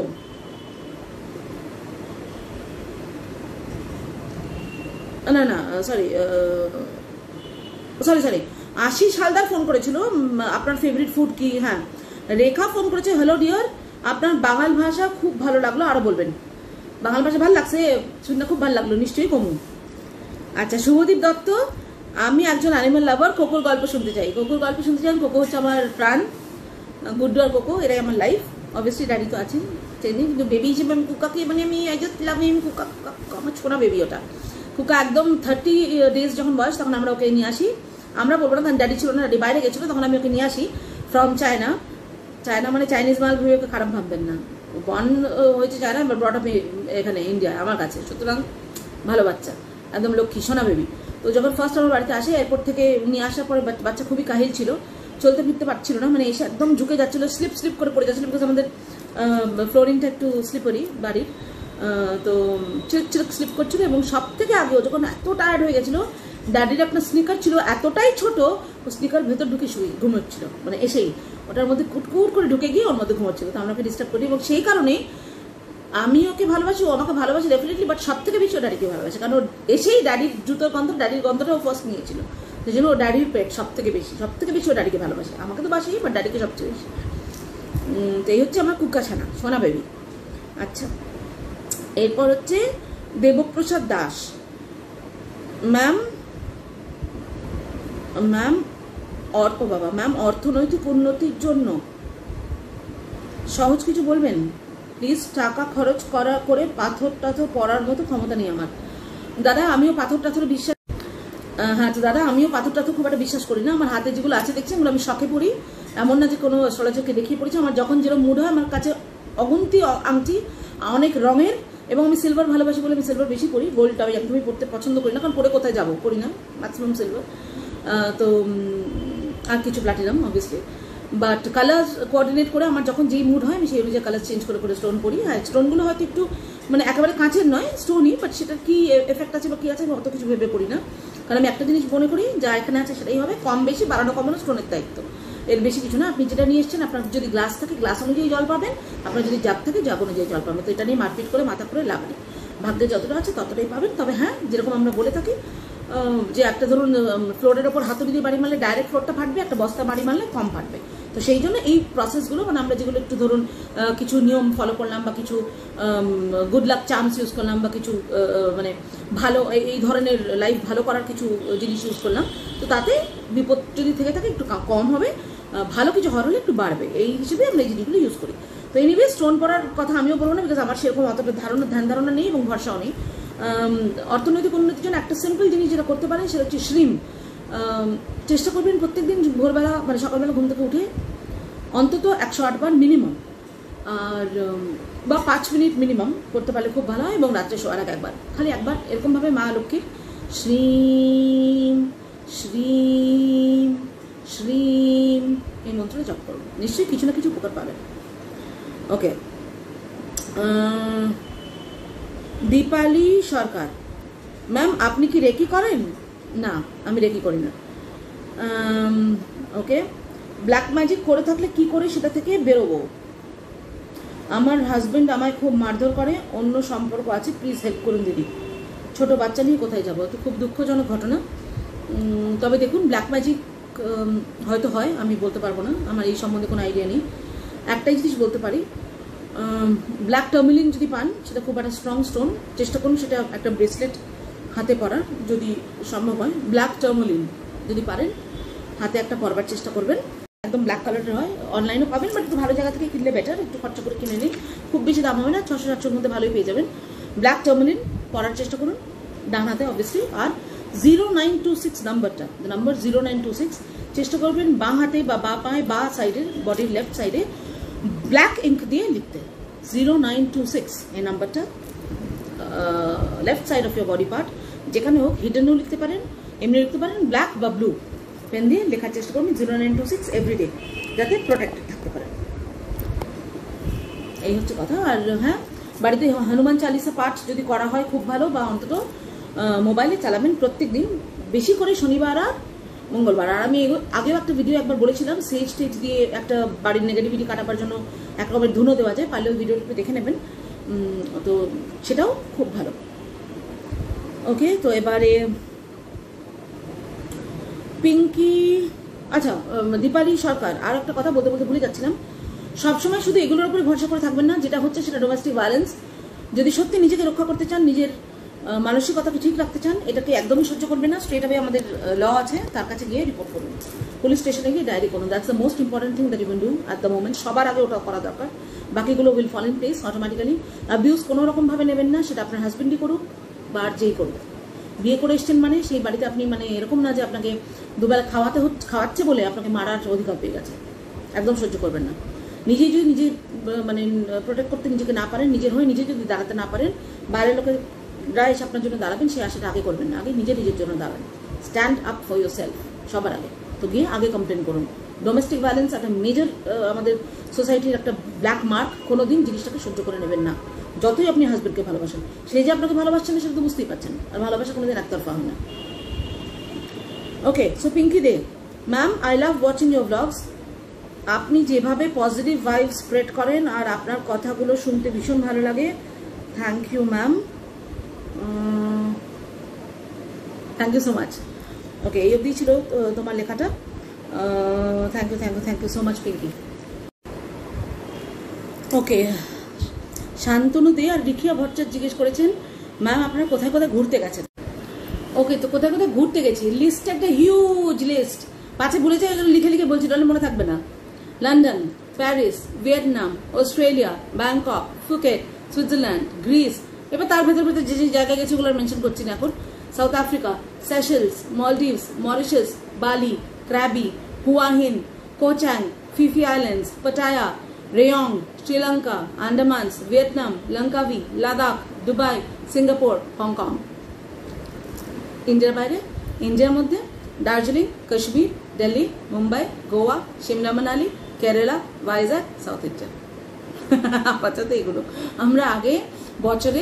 না না sorry sorry sorry Ashis Haldar phone করেছিল, আপনার ফেভারিট ফুড কি। হ্যাঁ, রেখা ফোন করেছে, হ্যালো ডিয়ার, আপনার বাঙাল ভাষা খুব ভালো লাগলো, আরও বলবেন। বাঙাল ভাষা ভালো লাগছে, শুনতে খুব ভালো লাগলো, নিশ্চয়ই কমু। আচ্ছা, শুভদীপ দত্ত, আমি একজন অ্যানিমেল লাভার, কোকোর গল্প শুনতে চাই। কোকোর গল্প শুনতে চাই, কোকো হচ্ছে আমার প্রাণ, গুড্ডু আর কোকো এরাই আমার লাইফ। অবভিয়াসলি ড্যাডি তো আছেন চেনি, কিন্তু বেবি হিসেবে আমি কুকাকে, মানে আমি আই জাস্ট লাভ হিম। কুকা আমার ছোনা বেবি ওটা। কুকা একদম 30 days যখন বয়স, তখন আমরা ওকে নিয়ে আসি। আমরা বলবো না, তখন ড্যাডি ছিল না, ড্যাডি বাইরে গেছিলো, তখন আমি ওকে নিয়ে আসি ফ্রম চায়না। চায়না মানে চাইনিজ মাল ভেবে ওকে খারাপ ভাববেন না, বর্ন হয়েছে চায়না, ব্রট আপ এখানে ইন্ডিয়ায় আমার কাছে, সুতরাং ভালো বাচ্চা, একদম লক্ষ্মী সোনা বেবি। তো যখন ফার্স্ট আমার বাড়িতে আসে, এয়ারপোর্ট থেকে নিয়ে আসার পরে বাচ্চা খুবই কাহিল ছিল, চলতে ফিরতে পারছিল না, মানে এসে একদম ঝুঁকে যাচ্ছিলো, স্লিপ করে পড়ে যাচ্ছিলো, বিকজ আমাদের ফ্লোরিংটা একটু স্লিপারি বাড়ির, তো চিরক স্লিপ করছিল। এবং সব থেকে আগেও যখন এত টায়ার্ড হয়ে গেছিলো, ড্যাডির একটা স্নিকার ছিল এতটাই ছোট, ও স্নিকার ভেতর ঢুকে ঘুমোচ্ছিল, মানে এসেই ওটার মধ্যে কুটকুট করে ঢুকে গিয়ে ওর মধ্যে ঘুমোচ্ছিল। তো আমরা ওকে ডিস্টার্ব করি, এবং সেই কারণে আমি ওকে ভালোবাসি, ও আমাকে ভালোবাসি ডেফিনেটলি, বাট সব থেকে বেশি ও ড্যাডিকে ভালোবাসে, কারণ এসেই ড্যাডির জুতোর গন্ধ, ড্যাডির গন্ধটা ও ফার্স্ট নিয়েছিল, সেই জন্য ও ড্যাডির পেট সব থেকে বেশি ও ড্যাডিকে ভালোবাসে। আমাকে তো বাসি, বাট ড্যাডিকে সবচেয়ে বেশি। তো এই হচ্ছে আমার কুকা ছানা, সোনা বেবি। আচ্ছা, এরপর হচ্ছে দেবপ্রসাদ দাস, ম্যাম অর্থনৈতিক উন্নতির জন্য সহজ কিছু বলবেন প্লিজ। টাকা খরচ করে পাথর টাথর পড়ার মতো ক্ষমতা নেই আমার। দাদা, আমিও পাথর টাথর বিশ্বাস, হ্যাঁ তো দাদা, আমিও পাথর টাথর খুব একটা বিশ্বাস করি না। আমার হাতে যেগুলো আছে দেখছি, ওগুলো আমি শখে পড়ি, এমন না যে কোনো সরাসরি দেখিয়ে পড়েছি। আমার যখন যেরকম মুড হয়, আমার কাছে অগুন্তি আংটি অনেক রঙের, এবং আমি সিলভার ভালোবাসি বলে আমি সিলভার বেশি পড়ি। গোল্ডটা আমি একদমই পড়তে পছন্দ করি না, কারণ পরে কোথায় যাবো, করি না, ম্যাক্সিমাম সিলভার। তো আর কিছু platinum obviously, but colour coordinate করে আমার যখন যেই মুড হয় আমি সেই অনুযায়ী কালার চেঞ্জ করে স্টোন পরি। হ্যাঁ, স্টোনগুলো হয়তো একটু মানে একেবারে কাঁচের নয়, স্টোনই, বাট সেটার কী এফেক্ট আছে বা কী আছে আমি অত কিছু ভেবে পড়ি না, কারণ আমি একটা জিনিস মনে করি যা এখানে আছে সেটাই হবে, কম বেশি বাড়ানো কমানো স্টোনের দায়িত্ব, এর বেশি কিছু না। আপনি যেটা নিয়ে এসছেন, আপনার যদি গ্লাস থাকে গ্লাস অনুযায়ী জল পাবেন, আপনার যদি জাগ থাকে জাগ অনুযায়ী জল পাবেন। তো এটা নিয়ে মারপিট করে মাথা করে লাভ নেই, ভাগ্যে যতটা আছে ততটাই পাবেন। তবে হ্যাঁ, যেরকম আমরা বলে থাকি যে একটা ধরুন ফ্লোরের ওপর হাতুড়ি দিয়ে বাড়ি মারলে ডাইরেক্ট ফ্লোরটা ফাটবে, একটা বস্তা বাড়ি মারলে কম ফাটবে। তো সেই জন্য এই প্রসেসগুলো, মানে আমরা যেগুলো একটু ধরুন কিছু নিয়ম ফলো করলাম, বা কিছু গুড লাক চার্মস ইউজ করলাম, বা কিছু মানে ভালো এই ধরনের লাইফ ভালো করার কিছু জিনিস ইউজ করলাম, তো তাতে বিপদ যদি থেকে থাকে একটু কম হবে, ভালো কিছু হওয়ার হলে একটু বাড়বে, এই হিসেবে আমরা এই জিনিসগুলো ইউজ করি। তো এনিওয়ে, স্টোন পড়ার কথা আমিও বলবো না, বিকজ আমার সেরকম অতটা ধ্যান ধারণা নেই এবং ভরসাও নেই। অর্থনৈতিক উন্নতির জন্য একটা সিম্পল জিনিস যেটা করতে পারেন সেটা হচ্ছে শ্রিম। চেষ্টা করবেন প্রত্যেকদিন ভোরবেলা, মানে সকালবেলা ঘুম থেকে উঠে অন্তত 108 বার মিনিমাম, আর বা 5 মিনিট মিনিমাম করতে পারলে খুব ভালো হয়, এবং রাত্রে শোয়ার আগে একবার, খালি একবার এরকমভাবে মা লক্ষ্মীর শ্রীম শ্রীম শ্রীম এই মন্ত্রটা জপ করুন, নিশ্চয়ই কিছু না কিছু উপকার পাবেন। ওকে, দীপালি সরকার, ম্যাম আপনি কি রেকি করেন? না, আমি রেকি করি না। ওকে, ব্ল্যাক ম্যাজিক করে থাকলে কি করে সেটা থেকে বেরোবো? আমার হাজব্যান্ড আমায় খুব মারধর করে, অন্য সম্পর্ক আছে, প্লিজ হেল্প করুন দিদি। ছোট বাচ্চা নিয়ে কোথায় যাবো? তো খুব দুঃখজনক ঘটনা। তবে দেখুন ব্ল্যাক ম্যাজিক হয়তো হয়, আমি বলতে পারবো না, আমার এই সম্বন্ধে কোনো আইডিয়া নেই। একটাই জিনিস বলতে পারি, ব্ল্যাক টার্মিলিন যদি পান, সেটা খুব একটা স্ট্রং স্টোন, চেষ্টা করুন সেটা একটা ব্রেসলেট হাতে পরার যদি সম্ভব হয়। ব্ল্যাক টার্মিলিন যদি পারেন হাতে একটা পরবার চেষ্টা করবেন, একদম ব্ল্যাক কালারের হয়, অনলাইনেও পাবেন, বাট একটু ভালো জায়গা থেকে কিনলে বেটার, একটু খরচা করে কিনে নিন, খুব বেশি দাম হবে না, 600-700-র মধ্যে ভালোই পেয়ে যাবেন। ব্ল্যাক টার্মিলিন পরার চেষ্টা করুন ডান হাতে অবভিয়াসলি। আর 0926 নাম্বারটা, নাম্বার 0926 চেষ্টা করবেন বাঁ হাতে বা বাঁ পায়ে বা সাইডের বডির লেফট সাইডে ব্ল্যাক ইঙ্ক দিয়ে লিখতে। 0926 এই নাম্বারটা left side of your body part, যেখানে হোক, হিডেনও লিখতে পারেন, এমনি লিখতে পারেন, ব্ল্যাক বা ব্লু পেন দিয়ে লেখার চেষ্টা করবেন 0926 এভরিডে, যাতে প্রোটেক্টেড থাকতে পারেন। এই হচ্ছে কথা। আর হ্যাঁ, বাড়িতে হনুমান চালিসা পাঠ যদি করা হয় খুব ভালো, বা অন্তত মোবাইলে চালাবেন প্রত্যেক দিন, বেশি করে শনিবার আর মঙ্গলবার। আর আমি আগেও একটা ভিডিও একবার বলেছিলাম, সেজ টেজ দিয়ে একটা বাড়ির নেগেটিভিটি কাটাবার জন্য এক রকমের ধুনো দেওয়া যায়, পারলে ওই ভিডিওটা দেখে নেবেন, তো সেটাও খুব ভালো। ওকে, তো এবারে পিঙ্কি, আচ্ছা দীপালি সরকার, আর একটা কথা বলতে বলতে ভুলে যাচ্ছিলাম, সবসময় শুধু এগুলোর উপরে ভরসা করে থাকবেন না, যেটা হচ্ছে সেটা ডোমেস্টিক ভায়োলেন্স। যদি সত্যি নিজেকে রক্ষা করতে চান, নিজের মানসিকতাকে ঠিক রাখতে চান, এটাকে একদমই সহ্য করবেন না, স্ট্রেট আওয়ে আমাদের ল আছে, তার কাছে গিয়ে রিপোর্ট করুন, পুলিশ স্টেশনে গিয়ে ডায়েরি করুন। That's the most important thing that you can do at the moment. সবার আগে ওটা করা দরকার, বাকিগুলো will fall in place automatically. Abuse কোনো রকমভাবে নেবেন না, সেটা আপনার হাজবেন্ডই করুক বা আর যেই করুক। বিয়ে করে এসছেন মানে সেই বাড়িতে আপনি মানে এরকম না যে আপনাকে দুবেলা খাওয়াচ্ছে বলে আপনাকে মারার অধিকার পেয়ে গেছে, একদম সহ্য করবেন না। নিজেই যদি নিজে মানে প্রোটেক্ট করতে নিজেকে না পারেন, নিজের হয়ে নিজে যদি দাঁড়াতে না পারেন, বাইরের লোকেরা এসে আপনার জন্য দাঁড়াবেন, সেই আশাটা আগে করবেন না, আগে নিজের জন্য দাঁড়ান। Stand up for your self সবার আগে, তো গিয়ে আগে কমপ্লেন করুন। ডোমেস্টিক ভায়োলেন্স একটা মেজর আমাদের সোসাইটির একটা ব্ল্যাক মার্ক, কোনোদিন জিনিসটাকে সহ্য করে নেবেন না, যতই আপনি হাজবেন্ডকে ভালোবাসেন। সেই যে আপনাকে ভালোবাসছেন না সেটা তো বুঝতেই পারছেন, আর ভালোবাসা কোনোদিন একতরফা হয় না। Okay, so Pinki De, ma'am I love watching your blogs. আপনি যেভাবে পজিটিভ ভাইব স্প্রেড করেন আর আপনার কথাগুলো শুনতে ভীষণ ভালো লাগে, thank you ma'am, thank you so much. Okay, এই অবধি ছিল তোমার লেখাটা, thank you thank you thank you so much Pinki. Okay, Shantanu De আর রিখিয়া ভট্টাচার্য জিজ্ঞেস করেছেন, ম্যাম আপনারা কোথায় কোথায় ঘুরতে গেছেন? ওকে, তো কোথায় কোথায় ঘুরতে গেছি, লিস্ট একটা হিউজ লিস্ট, পাছে ভুলে যাই লিখে লিখে বলছি, তাহলে মনে থাকবে না। London, Paris, Vietnam, Australia, Bangkok, Phuket, Switzerland, Greece, এবার তার ভেতর ভেতর যে যে জায়গায় গেছে ওগুলো মেনশন করছি না এখন, South Africa, Seychelles, Maldives, Mauritius, Bali, Krabi, Hua Hin, Koh Chang, Phi Phi islands, Pattaya, Rayong, Sri Lanka, Andamans, Vietnam, Langkawi, Ladakh, Dubai, Singapore, Hong Kong. ইন্ডিয়ার বাইরে, ইন্ডিয়ার মধ্যে দার্জিলিং, কাশ্মীর, দিল্লি, মুম্বাই, গোয়া, শিমলা মানালি, কেরালা, ভাইজাগ, সাউথ ইন্ডিয়া। আপাতত এগুলো। আমরা আগে বছরে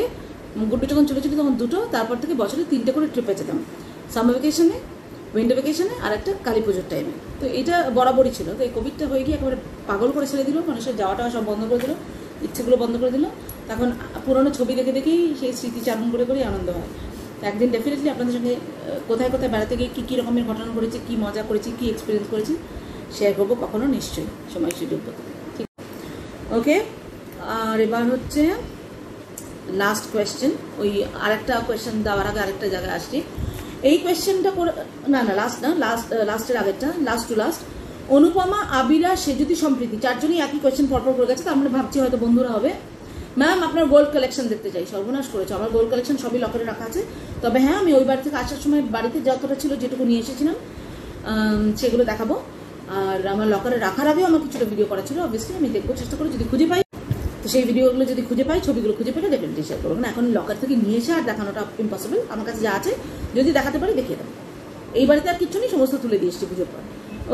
গুড্ডু যখন ছোটো ছিল তখন দুটো, তারপর থেকে বছরে 3টে করে ট্রিপে যেতাম, সামার ভ্যাকেশনে, উইন্টার ভ্যাকেশনে, আর একটা কালী পুজোর টাইমে। তো এটা বরাবরই ছিল। তো এই কোভিডটা হয়ে গিয়ে একেবারে পাগল করে ছেড়ে দিল, মানুষের যাওয়াটা সব বন্ধ করে দিল, ইচ্ছেগুলো বন্ধ করে দিল। তখন পুরোনো ছবি দেখে দেখেই সেই স্মৃতি চারণ করে করেই আনন্দ হয়। একদিন ডেফিনেটলি আপনাদের সঙ্গে কোথায় কোথায় বেড়াতে গিয়ে কী কী রকমের ঘটনা ঘটেছে, কী মজা করেছি, কী এক্সপিরিয়েন্স করেছি শেয়ার করবো কখনো, নিশ্চয়ই সময় সুযোগ পেতে। ঠিক, ওকে। আর এবার হচ্ছে লাস্ট কোয়েশ্চেন, ওই আরেকটা কোয়েশ্চেন দেওয়ার আগে আরেকটা জায়গায় আসছি। এই কোয়েশ্চেনটা করে না লাস্টের আগেরটা, last to last. Anupama, আবিরা, Sejuti, সম্প্রীতি, চারজনই একই কোয়েশ্চেন পরপর করে গেছে, তো আমরা ভাবছি হয়তো বন্ধুরা হবে। ম্যাম আপনার গোল্ড কালেকশন দেখতে চাই। সর্বনাশ করেছে, আমার গোল্ড কালেকশন সবই লকারে রাখা আছে। তবে হ্যাঁ, আমি ওই বাড়ি থেকে আসার সময় বাড়িতে যতটা ছিল যেটুকু নিয়ে এসেছিলাম সেগুলো দেখাবো। আর আমার লকারে রাখার আগেও আমার কিছুটা ভিডিও করা ছিল, অবভিয়াসলি আমি দেখবো, চেষ্টা করি যদি খুঁজে পাই, তো সেই ভিডিওগুলো যদি খুঁজে পাই, ছবিগুলো খুঁজে পেলে ডেফিনেটলি শেয়ার করবো। না এখন লকার থেকে নিয়ে এসে আর দেখানোটা ইম্পসিবল, আমার কাছে যা আছে যদি দেখাতে পারি দেখিয়ে দেবো। এই বাড়িতে আর কিচ্ছু নেই, সমস্ত তুলে দিয়ে এসেছি পুজোর পর।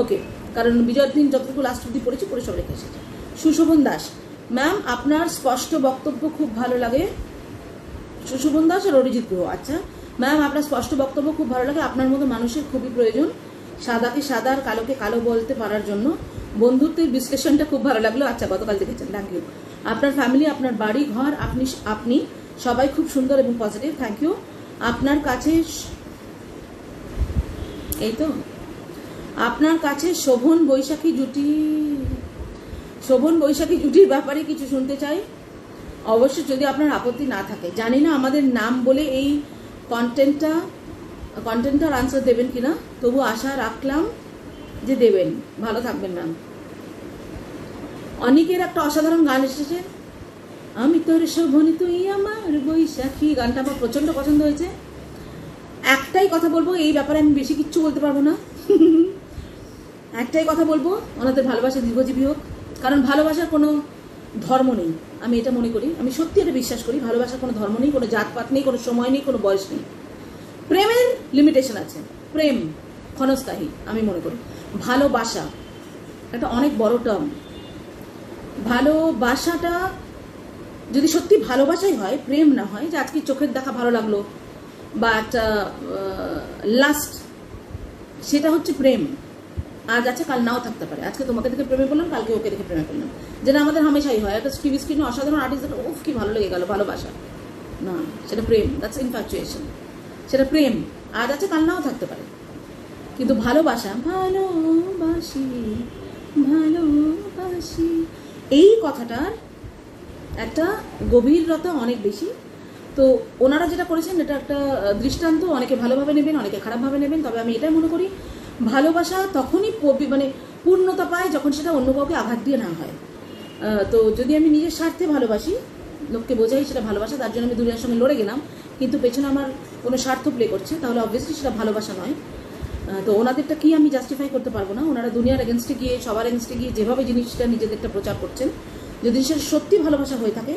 ওকে, কারণ বিজয়ের দিন যতটুকু লাস্ট অব্দি পড়েছি পড়ে সব রেখে এসেছি। সুশোভন দাস, ম্যাম আপনার স্পষ্ট বক্তব্য খুব ভালো লাগে। সুশোভন দাস আর অরিজিৎ গুহ, আচ্ছা ম্যাম আপনার স্পষ্ট বক্তব্য খুব ভালো লাগে, আপনার মতো মানুষের খুবই প্রয়োজন, সাদাকে সাদা আর কালোকে কালো বলতে পারার জন্য। বন্ধুত্বের বিশ্লেষণটা খুব ভালো লাগলো, আচ্ছা গতকাল দেখেছেন, থ্যাংক ইউ। আপনার ফ্যামিলি, আপনার বাড়ি ঘর, আপনি সবাই খুব সুন্দর এবং পজিটিভ, থ্যাংক ইউ। আপনার কাছে এই তো আপনার কাছে শোভন বৈশাখী জুটির ব্যাপারে কিছু শুনতে চাই, অবশ্যই যদি আপনার আপত্তি না থাকে। জানি না আমাদের নাম বলে এই কন্টেন্টটার আনসার দেবেন কিনা, তবু আশা রাখলাম যে দেবেন। ভালো থাকবেন ম্যাম। অনেকের একটা অসাধারণ গান এসেছে, আমি তোর শোভনী তুই আমার বৈশাখী, গানটা আমার প্রচন্ড পছন্দ হয়েছে। একটাই কথা বলবো, এই ব্যাপারে আমি বেশি কিচ্ছু বলতে পারবো না। একটাই কথা বলবো, ওনাদের ভালোবাসা দীর্ঘজীবী হোক। কারণ ভালোবাসার কোনো ধর্ম নেই, আমি এটা মনে করি, আমি সত্যি এটা বিশ্বাস করি। ভালোবাসার কোনো ধর্ম নেই, কোনো জাতপাত নেই, কোনো সময় নেই, কোনো বয়স নেই। প্রেমের লিমিটেশন আছে, প্রেম ক্ষণস্থায়ী আমি মনে করি। ভালোবাসা একটা অনেক বড় টার্ম। ভালোবাসাটা যদি সত্যি ভালোবাসাই হয়, প্রেম না হয় যে আজকে চোখের দেখা ভালো লাগলো বা একটা লাস্ট, সেটা হচ্ছে প্রেম। আজ আছে কাল নাও থাকতে পারে। আজকে তোমাকে দেখে প্রেমে পড়লাম, কালকে ওকে দেখে প্রেমে পড়লাম, যেটা আমাদের হামেশাই হয়। একটা টিভি স্ক্রিনে অসাধারণ আর্টিস্ট, ওফ কি ভালো লেগে গেল, ভালোবাসা না, সেটা প্রেম, দ্যাটস ইনফ্যাচুয়েশন। সেটা প্রেম, আজ আছে কাল নাও থাকতে পারে। কিন্তু ভালোবাসা, ভালোবাসি ভালোবাসি, এই কথাটার একটা গভীরতা অনেক বেশি। তো ওনারা যেটা করেছেন এটা একটা দৃষ্টান্ত, অনেকে ভালোভাবে নেবেন, অনেকে খারাপভাবে নেবেন। তবে আমি এটাই মনে করি, ভালোবাসা তখনই মানে পূর্ণতা পায় যখন সেটা অন্য কাউকে আঘাত দিয়ে না হয়। তো যদি আমি নিজের স্বার্থে ভালোবাসি, লোককে বোঝাই সেটা ভালোবাসা, তার জন্য আমি দুনিয়ার সঙ্গে লড়ে গেলাম, কিন্তু পেছনে আমার কোনো স্বার্থ প্লে করছে, তাহলে অবভিয়াসলি সেটা ভালোবাসা নয়। তো ওনাদেরটা কি আমি জাস্টিফাই করতে পারবো না। ওনারা দুনিয়ার এগেনস্টে গিয়ে, সবার এগেনস্টে গিয়ে যেভাবে জিনিসটা নিজেদেরটা প্রচার করছেন, যদি সেটা সত্যি ভালোবাসা হয়ে থাকে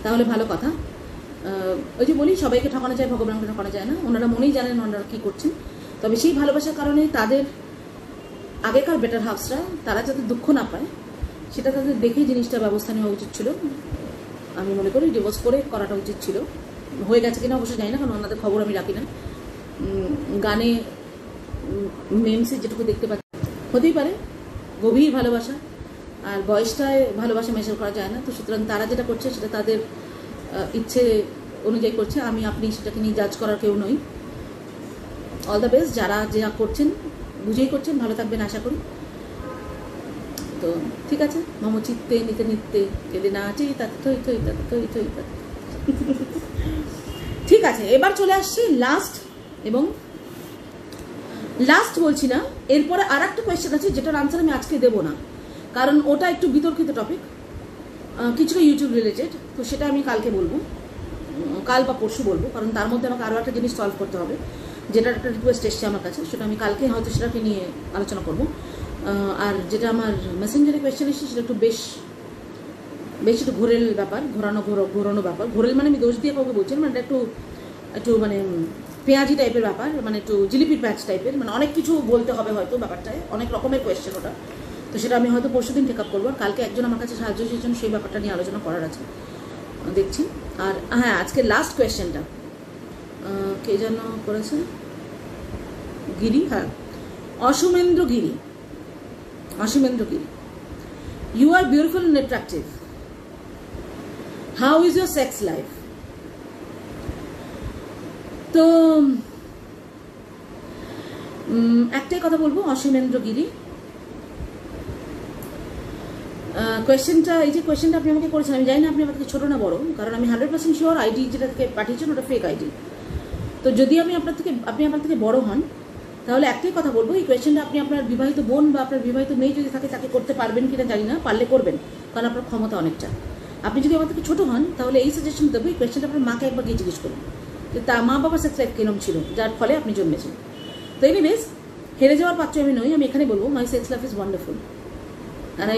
তাহলে ভালো কথা। ওই যে বলি, সবাইকে ঠকানো যায়, ভগবানকে ঠকানো যায় না। ওনারা মনেই জানেন ওনারা কী করছেন। তবে সেই ভালোবাসার কারণে তাদের আগেকার বেটার হাফসরা তারা যাতে দুঃখ না পায়, সেটা তাদের দেখেই জিনিসটা ব্যবস্থা নেওয়া উচিত ছিল। আমি মনে করি ডিভোর্স করে করাটা উচিত ছিল। হয়ে গেছে কিনা অবশ্যই জানি না, কারণ ওনাদের খবর আমি রাখি না। গানে মেমসে যেটুকু দেখতে পাচ্ছি, হতেই পারে গভীর ভালোবাসা, আর বয়সটায় ভালোবাসা মেজার করা যায় না। তো সুতরাং তারা যেটা করছে সেটা তাদের ইচ্ছে অনুযায়ী করছে। আমি আপনি সেটাকে নিয়ে জাজ করার কেউ নই। অল দ্য বেস্ট, যারা যা করছেন বুঝেই করছেন। ভালো থাকবেন আশা করি। তো ঠিক আছে, মম চিত্তে নিতে নিতে কেঁদে না আছি, ঠিক আছে। এবার চলে আসছি লাস্ট, এবং লাস্ট বলছি না, এরপরে আর একটা কোয়েশ্চেন আছে যেটার আনসার আমি আজকে দেবো না, কারণ ওটা একটু বিতর্কিত টপিক, কিছুটা ইউটিউব রিলেটেড। তো সেটা আমি কালকে বলবো, কাল বা পরশু বলবো, কারণ তার মধ্যে আমাকে আরও একটা জিনিস সলভ করতে হবে, যেটার একটা রিকোয়েস্ট এসছে আমার কাছে। সেটা আমি কালকে হয়তো সেটাকে নিয়ে আলোচনা করব। আর যেটা আমার মেসেঞ্জারে কোয়েশ্চেন এসেছে সেটা একটু বেশ একটু ঘোরেল ব্যাপার, ঘোরানো ব্যাপার। ঘোরেল মানে আমি দোষ দিয়ে কাউকে বলছি, মানে একটু মানে পেঁয়াজি টাইপের ব্যাপার, মানে একটু জিলিপির প্যাচ টাইপের, মানে অনেক কিছু বলতে হবে হয়তো ব্যাপারটায়, অনেক রকমের কোয়েশ্চেন ওটা। তো সেটা আমি হয়তো পরশু দিন টেক আপ করবো। আর কালকে একজন আমার কাছে সাহায্য চেয়েছেন, সেই ব্যাপারটা নিয়ে আলোচনা করার আছে, দেখছি। আর হ্যাঁ, আজকে লাস্ট কোয়েশ্চেনটা কে যেন করেছে, গিরি, হ্যাঁ, Asumendra Giri. You are beautiful and attractive. How is your sex life? তো একটাই কথা বলবো, অসীমেন্দ্র গিরি, কোয়েশ্চেনটা, এই যে কোয়েশ্চেনটা আপনি আমাকে করেছেন, আমি জানি না আপনি আমাকে ছোটো না বড়, কারণ আমি 100% শিওর আইডি যেটা থেকে পাঠিয়েছেন ওটা ফেক আইডি। তো যদি আপনি আমার থেকে বড় হন, তাহলে একটাই কথা বলবো, এই কোয়েশ্চেনটা আপনি আপনার বিবাহিত বোন বা আপনার বিবাহিত মেয়ে যদি থাকে তাকে করতে পারবেন কিনা জানি না, পারলে করবেন, কারণ আপনার ক্ষমতা অনেকটা। আপনি যদি আমার থেকে ছোটো হন, তাহলে এই সাজেশন দেবো, এই কোয়েশ্চেনটা আপনার মাকে একবার গিয়ে জিজ্ঞেস করুন যে তার মা বাবার সেক্স লাইফ কিরম ছিল, যার ফলে আপনি জন্মেছেন। তো এনিওয়েজ, হেরে যাওয়ার পাত্র আমি নই, আমি এখানে বলবো my sex life is wonderful and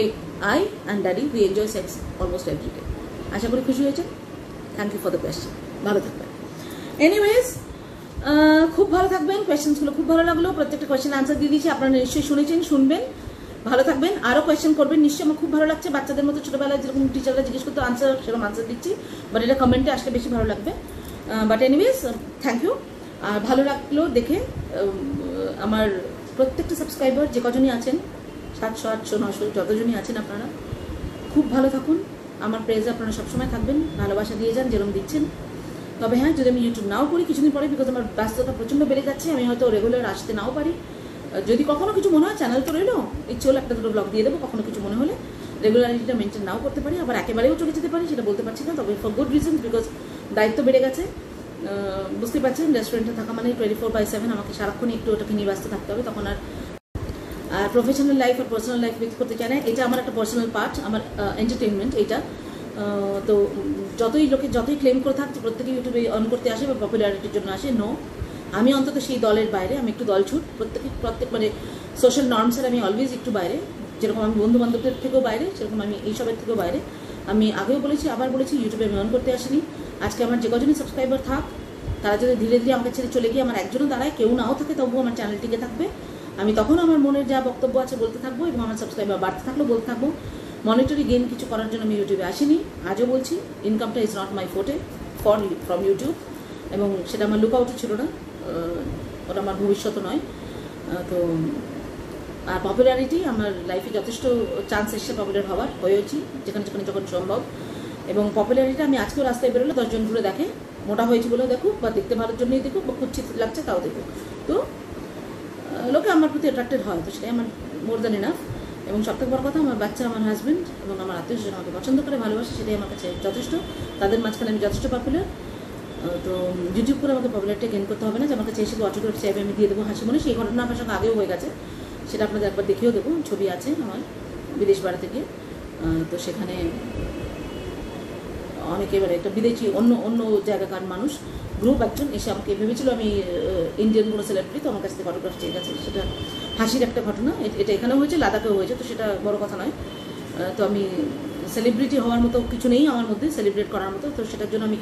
I and daddy we enjoy sex almost every day. আশা করি খুশি হয়েছেন। Thank you for the question. ভালো থাকবেন। এনিওয়েজ, খুব ভালো থাকবেন। কোয়েশ্চেনগুলো খুব ভালো লাগলো, প্রত্যেকটা কোয়েশ্চেন আনসার দিয়ে দিয়েছি, আপনারা নিশ্চয়ই শুনেছেন, শুনবেন। ভালো থাকবেন, আরও কোয়েশ্চেন করবেন নিশ্চয়ই। আমার খুব ভালো লাগছে, বাচ্চাদের মতো ছোটোবেলায় যেরকম টিচাররা জিজ্ঞেস করতো আনসার, সেরকম আনসার দিচ্ছি, বাট এটা কমেন্টে আসলে বেশি ভালো লাগবে। But anyways, thank you. আর ভালো লাগলো দেখে আমার প্রত্যেকটা সাবস্ক্রাইবার যে কজনই আছেন, 700, 800, 900 যতজনই আছেন, আপনারা খুব ভালো থাকুন। আমার প্রেজে আপনারা সবসময় থাকবেন, ভালোবাসা দিয়ে যান যেরকম দিচ্ছেন। তবে হ্যাঁ, যদি আমি ইউটিউব নাও করি কিছুদিন পরে, বিকজ আমার ব্যস্ততা প্রচণ্ড বেড়ে যাচ্ছে, আমি হয়তো রেগুলার আসতে নাও পারি। যদি কখনো কিছু মনে হয়, চ্যানেল তো রইলো, ইচ্ছে হলে একটা দুটো ব্লগ দিয়ে দেবো, কখনো কিছু মনে হলে রেগুলারিটিটা মেনটেন নাও করতে পারি, আবার একেবারেও চলে যেতে পারি, সেটা বলতে পারছি না। তবে ফর গুড রিজনস, বিকজ দায়িত্ব বেড়ে গেছে। বুঝতে পারছেন, রেস্টুরেন্টে থাকা মানে 24/7 আমাকে সারাক্ষণই একটু ওটাকে নিয়ে ব্যস্ত থাকতে হবে, তখন আর প্রফেশনাল লাইফ আর পার্সোনাল লাইফ মিক্স করতে চায় না। এটা আমার একটা পার্সোনাল পার্ট, আমার এন্টারটেনমেন্ট এইটা। তো যতই ক্লেম করে থাকছে প্রত্যেকে ইউটিউবে অন করতে আসে বা পপুলারিটির জন্য আসে, নো, আমি অন্তত সেই দলের বাইরে, আমি একটু দলছুট, প্রত্যেক মানে সোশ্যাল নর্মসের আমি অলওয়েজ একটু বাইরে। যেরকম আমি বন্ধু বান্ধবদের থেকেও বাইরে, সেরকম আমি এইসবের থেকেও বাইরে। আমি আগেও বলেছি, আবার বলেছি, ইউটিউবে আমি অন করতে আসিনি। আজকে আমার যে কজনই সাবস্ক্রাইবার থাক, তারা যদি ধীরে ধীরে আমাকে ছেড়ে চলে গিয়ে আমার একজনও দাঁড়ায়, কেউ নাও থাকে, তবুও আমার চ্যানেল টিকে থাকবে। আমি তখন আমার মনের যা বক্তব্য আছে বলতে থাকবো, এবং আমার সাবস্ক্রাইবার বাড়তে থাকলেও বলতে থাকবো। মনিটারি গেইন কিছু করার জন্য আমি ইউটিউবে আসিনি, আজও বলছি, ইনকামটা is not my forte from YouTube, এবং সেটা আমার লুকআউটে ছিল না, ওটা আমার ভবিষ্যৎ নয়। তো আর পপুলারিটি, আমার লাইফে যথেষ্ট চান্স এসছে পপুলার হওয়ার, হয়েছি যেখানে যখন সম্ভব। এবং পপুলারিটি আমি আজকেও রাস্তায় বেরোলে 10 জন ঘুরে দেখে, মোটা হয়েছি বলেও দেখুক, বা দেখতে ভালোর জন্যই দেখুক, বা কুচ্ছিত লাগছে তাও দেখুক। তো লোকে আমার প্রতি অ্যাট্রাক্টেড হয়, তো সেটাই আমার মোর দ্যান এনাফ। এবং সবথেকে বড় কথা, আমার বাচ্চা, আমার হাজব্যান্ড এবং আমার আত্মীয় স্বজন আমাকে পছন্দ করে, ভালোবাসে, সেটাই আমার কাছে যথেষ্ট। তাদের মাঝখানে আমি যথেষ্ট পপুলার। তো ইউটিউব করে আমাকে পপুলারিটি গেইন করতে হবে না, যে আমার কাছে এসে অটোগ্রাফ চাইবে আমি দিয়ে দেবো হাসি মনে। সেই ঘটনা আমার সঙ্গে আগেও হয়ে গেছে, সেটা আপনাদের একবার দেখিয়েও দেবো, ছবি আছে আমার বিদেশ বেড়াতে গিয়ে। তো সেখানে অনেকে, এবারে একটা বিদেশি অন্য জায়গাকার মানুষ গ্রুপ একজন এসে আমাকে ভেবেছিল আমি ইন্ডিয়ান কোনো সেলিব্রিটি, তো আমার কাছ থেকে অটোগ্রাফ চেয়ে গেছে। সেটা হাসির একটা ঘটনা, এটা এখানেও হয়েছে, লাদাখেও হয়েছে, তো সেটা বড় কথা নয়। তো আমি সেলিব্রিটি হওয়ার মতো কিছু নেই আমার মধ্যে, সেলিব্রেট করার মতো। তো সেটার জন্য আমি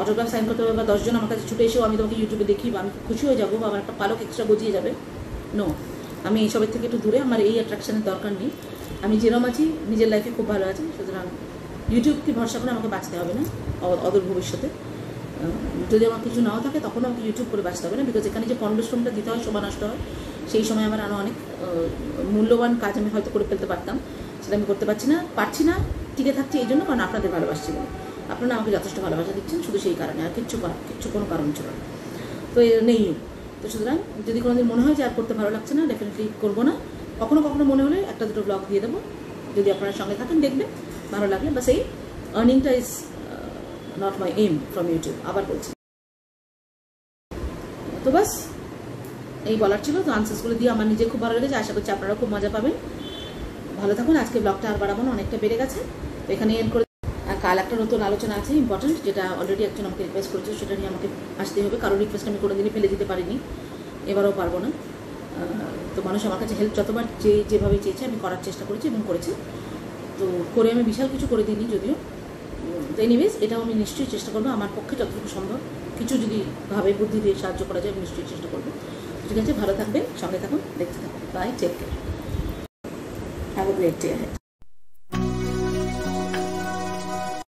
অটোগ্রাফ সাইন করতে হবে, বা 10 জন আমার কাছে ছুটে এসেও আমি তোমাকে ইউটিউবে দেখি, বা আমি খুশি হয়ে যাবো, বা আমার একটা পালক এক্সট্রা গজিয়ে যাবে, নো, আমি এইসবের থেকে একটু দূরে, আমার এই অ্যাট্রাকশনের দরকার নেই। আমি যেরকম আছি, নিজের লাইফে খুব ভালো আছি, সুতরাং ইউটিউবকে ভরসা করে আমাকে বাঁচতে হবে না অদূর ভবিষ্যতে। যদি আমার কিছু নাও থাকে, তখন আমাকে ইউটিউব করে বাঁচতে হবে না, বিকজ এখানে যে পরিশ্রমটা দিতে হয়, সময় নষ্ট হয়, সেই সময় আমার আরও অনেক মূল্যবান কাজ আমি হয়তো করে ফেলতে পারতাম, সেটা আমি করতে পারছি না, টিকে থাকছি এই জন্য, কারণ আপনাদের ভালোবাসছি বলে। আপনারা আমাকে যথেষ্ট ভালোবাসা দিচ্ছেন, শুধু সেই কারণে, আর কিচ্ছু কোনো কারণ ছিল না। তো নেই। তো সুতরাং যদি কোনোদিন মনে হয় যে আর করতে ভালো লাগছে না, ডেফিনেটলি করবো না। কখনো মনে হলে একটা দুটো ব্লগ দিয়ে দেবো, যদি আপনারা সঙ্গে থাকেন, দেখবে ভালো লাগলে। বা সেই আর্নিংটা is not my aim from YouTube, আবার বলছি। তো বাস এই বলার ছিল। তো আনসার্সগুলো দিয়ে আমার নিজে খুব ভালো লেগেছে, আশা করছি আপনারা খুব মজা পাবেন। ভালো থাকুন। আজকে ব্লগটা আর বাড়াবো না, অনেকটা বেড়ে গেছে, তো এখানে এন্ড করে। আর কাল একটা নতুন আলোচনা আছে ইম্পর্টেন্ট, যেটা অলরেডি একজন আমাকে রিকোয়েস্ট করেছে, সেটা নিয়ে আমাকে আসতে হবে। কারোর রিকোয়েস্ট আমি কোনোদিনই ফেলে দিতে পারিনি, এবারও পারবো না। তো মানুষ আমার কাছে হেল্প যতবার যেভাবে চেয়েছে আমি করার চেষ্টা করেছি এবং করেছি। তো করে আমি বিশাল কিছু করে দিইনি যদিও। তো এনিওয়েজ, এটাও আমি নিশ্চয়ই চেষ্টা করবো, আমার পক্ষে যতটুকু সম্ভব কিছু যদি ভাবে বুদ্ধি দিয়ে সাহায্য করা যায়, আমি নিশ্চয়ই চেষ্টা করবো। ঠিক আছে, ভালো থাকবেন, সঙ্গে থাকুন, দেখতে থাকুন। Bye, take care, have a great day.